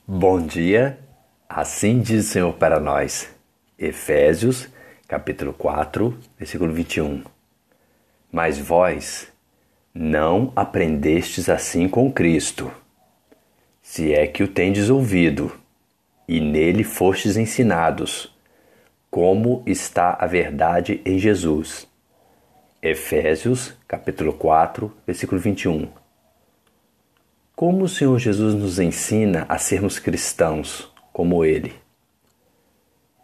Bom dia, assim diz o Senhor para nós. Efésios, capítulo 4, versículo 21. Mas vós não aprendestes assim com Cristo, se é que o tendes ouvido, e nele fostes ensinados, como está a verdade em Jesus. Efésios, capítulo 4, versículo 21. Como o Senhor Jesus nos ensina a sermos cristãos como Ele?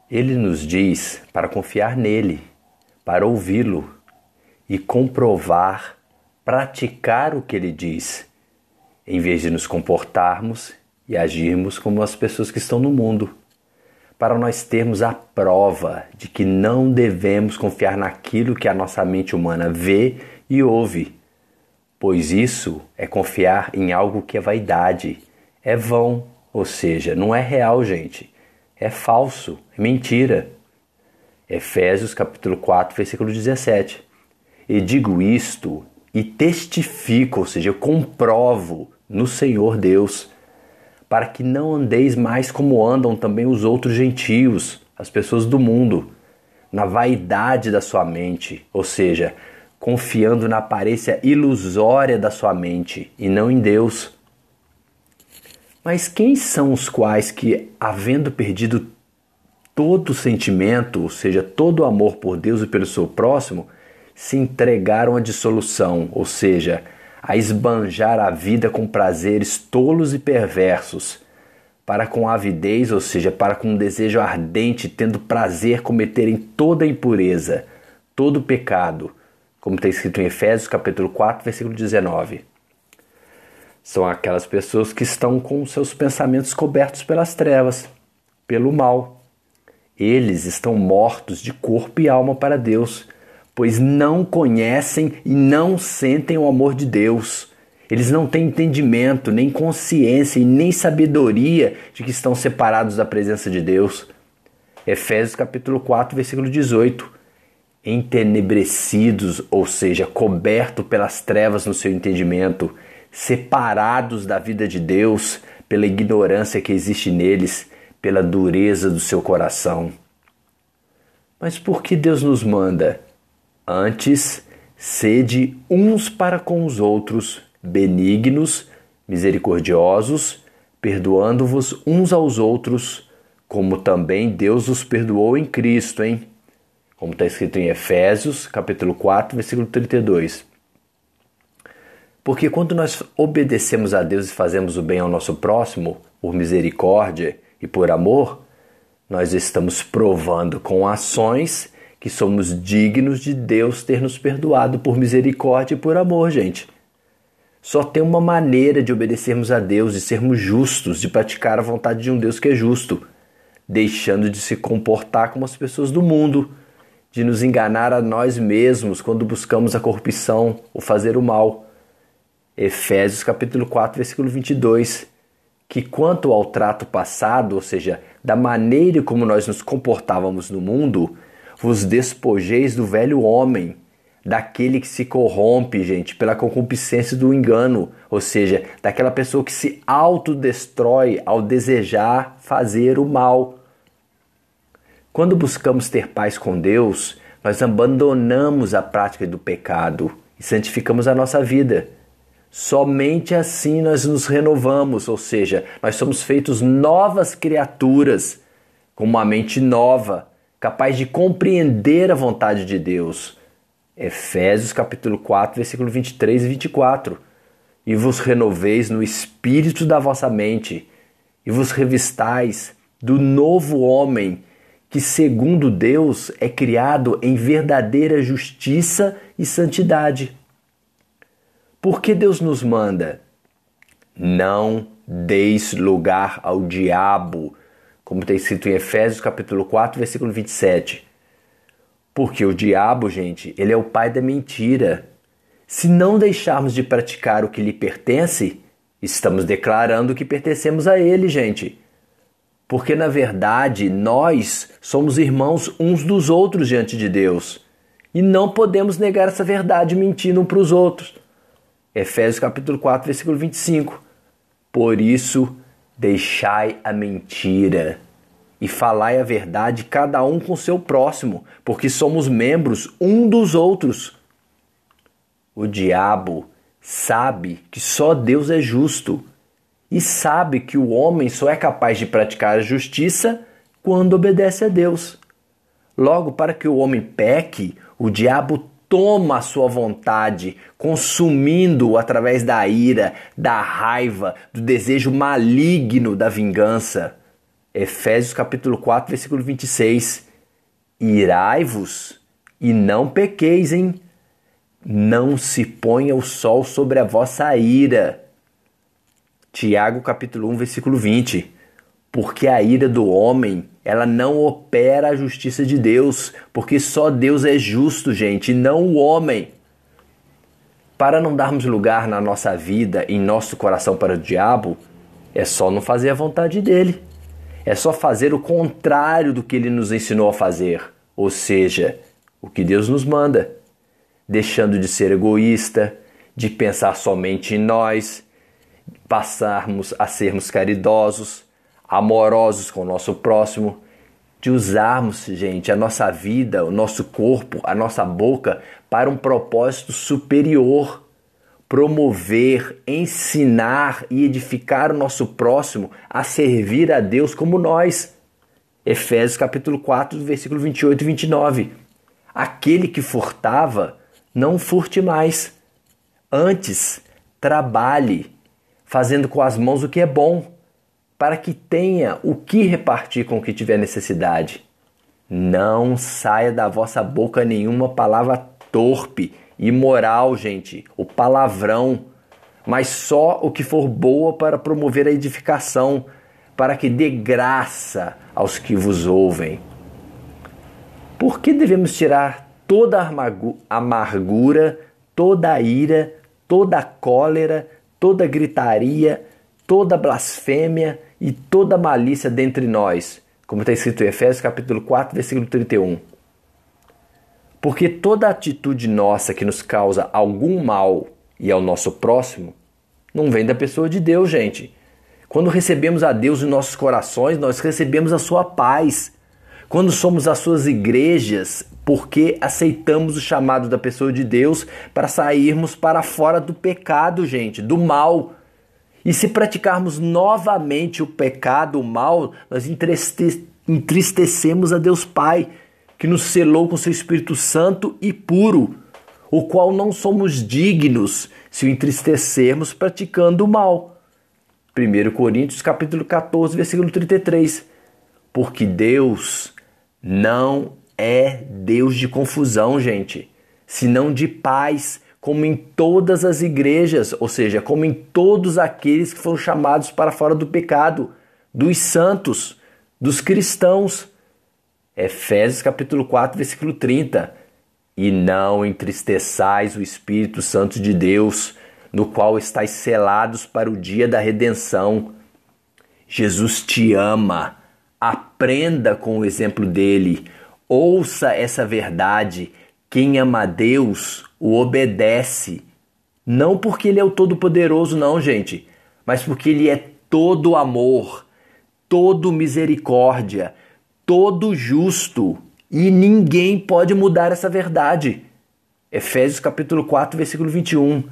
Ele nos diz para confiar nele, para ouvi-lo e comprovar, praticar o que Ele diz, em vez de nos comportarmos e agirmos como as pessoas que estão no mundo, para nós termos a prova de que não devemos confiar naquilo que a nossa mente humana vê e ouve, pois isso é confiar em algo que é vaidade, é vão, ou seja, não é real, gente, é falso, é mentira. Efésios capítulo 4, versículo 17. E digo isto e testifico, ou seja, eu comprovo no Senhor Deus, para que não andeis mais como andam também os outros gentios, as pessoas do mundo, na vaidade da sua mente, ou seja, confiando na aparência ilusória da sua mente e não em Deus. Mas quem são os quais que, havendo perdido todo o sentimento, ou seja, todo o amor por Deus e pelo seu próximo, se entregaram à dissolução, ou seja, a esbanjar a vida com prazeres tolos e perversos, para com avidez, ou seja, para com um desejo ardente, tendo prazer cometerem toda a impureza, todo o pecado, como está escrito em Efésios capítulo 4, versículo 19. São aquelas pessoas que estão com seus pensamentos cobertos pelas trevas, pelo mal. Eles estão mortos de corpo e alma para Deus, pois não conhecem e não sentem o amor de Deus. Eles não têm entendimento, nem consciência e nem sabedoria de que estão separados da presença de Deus. Efésios capítulo 4, versículo 18. Entenebrecidos, ou seja, cobertos pelas trevas no seu entendimento, separados da vida de Deus pela ignorância que existe neles, pela dureza do seu coração. Mas por que Deus nos manda? Antes, sede uns para com os outros, benignos, misericordiosos, perdoando-vos uns aos outros, como também Deus os perdoou em Cristo, hein? Como está escrito em Efésios, capítulo 4, versículo 32. Porque quando nós obedecemos a Deus e fazemos o bem ao nosso próximo, por misericórdia e por amor, nós estamos provando com ações que somos dignos de Deus ter nos perdoado por misericórdia e por amor, gente. Só tem uma maneira de obedecermos a Deus, de sermos justos, de praticar a vontade de um Deus que é justo, deixando de se comportar como as pessoas do mundo, de nos enganar a nós mesmos quando buscamos a corrupção, o fazer o mal. Efésios capítulo 4, versículo 22, que quanto ao trato passado, ou seja, da maneira como nós nos comportávamos no mundo, vos despojeis do velho homem, daquele que se corrompe, gente, pela concupiscência do engano, ou seja, daquela pessoa que se autodestrói ao desejar fazer o mal. Quando buscamos ter paz com Deus, nós abandonamos a prática do pecado e santificamos a nossa vida. Somente assim nós nos renovamos, ou seja, nós somos feitos novas criaturas, com uma mente nova, capaz de compreender a vontade de Deus. Efésios capítulo 4, versículo 23 e 24. E vos renoveis no espírito da vossa mente, e vos revistais do novo homem, que segundo Deus é criado em verdadeira justiça e santidade. Por que Deus nos manda? Não deis lugar ao diabo, como está escrito em Efésios capítulo 4, versículo 27. Porque o diabo, gente, ele é o pai da mentira. Se não deixarmos de praticar o que lhe pertence, estamos declarando que pertencemos a ele, gente. Porque, na verdade, nós somos irmãos uns dos outros diante de Deus. E não podemos negar essa verdade mentindo uns para os outros. Efésios capítulo 4, versículo 25. Por isso, Deixai a mentira e falai a verdade, cada um com seu próximo, porque somos membros um dos outros. O diabo sabe que só Deus é justo e sabe que o homem só é capaz de praticar a justiça quando obedece a Deus. Logo, para que o homem peque, o diabo toma a sua vontade, consumindo-o através da ira, da raiva, do desejo maligno da vingança. Efésios capítulo 4, versículo 26. Irai-vos e não pequeis, hein? Não se ponha o sol sobre a vossa ira. Tiago capítulo 1, versículo 20. Porque a ira do homem, ela não opera a justiça de Deus, porque só Deus é justo, gente, e não o homem. Para não darmos lugar na nossa vida, em nosso coração para o diabo, é só não fazer a vontade dele. É só fazer o contrário do que ele nos ensinou a fazer, ou seja, o que Deus nos manda, deixando de ser egoísta, de pensar somente em nós, passarmos a sermos caridosos, amorosos com o nosso próximo, de usarmos, gente, a nossa vida, o nosso corpo, a nossa boca para um propósito superior, promover, ensinar e edificar o nosso próximo a servir a Deus como nós. Efésios capítulo 4, versículo 28 e 29. Aquele que furtava, não furte mais. Antes, trabalhe, fazendo com as mãos o que é bom, para que tenha o que repartir com o que tiver necessidade. Não saia da vossa boca nenhuma palavra torpe, imoral, gente, o palavrão, mas só o que for boa para promover a edificação, para que dê graça aos que vos ouvem. Por que devemos tirar toda a amargura, toda a ira, toda a cólera, toda a gritaria, toda a blasfêmia e toda a malícia dentre nós, como está escrito em Efésios capítulo 4, versículo 31. Porque toda atitude nossa que nos causa algum mal e ao nosso próximo, não vem da pessoa de Deus, gente. Quando recebemos a Deus em nossos corações, nós recebemos a sua paz. Quando somos as suas igrejas, porque aceitamos o chamado da pessoa de Deus para sairmos para fora do pecado, gente, do mal. E se praticarmos novamente o pecado, o mal, nós entristecemos a Deus Pai, que nos selou com seu Espírito Santo e puro, o qual não somos dignos se o entristecermos praticando o mal. 1 Coríntios capítulo 14, versículo 33. Porque Deus não é Deus de confusão, gente, senão de paz, como em todas as igrejas, ou seja, como em todos aqueles que foram chamados para fora do pecado, dos santos, dos cristãos. Efésios capítulo 4, versículo 30. E não entristeçais o Espírito Santo de Deus, no qual estáis selados para o dia da redenção. Jesus te ama, aprenda com o exemplo dele, ouça essa verdade. Quem ama a Deus o obedece, não porque ele é o Todo-Poderoso, não, gente, mas porque ele é todo amor, todo misericórdia, todo justo, e ninguém pode mudar essa verdade. Efésios capítulo 4, versículo 21.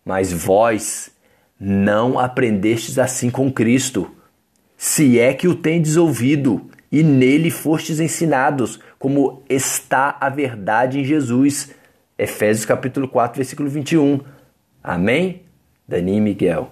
Mas vós não aprendestes assim com Cristo, se é que o tendes ouvido, e nele fostes ensinados, como está a verdade em Jesus. Efésios capítulo 4, versículo 21. Amém? Dani e Miguel.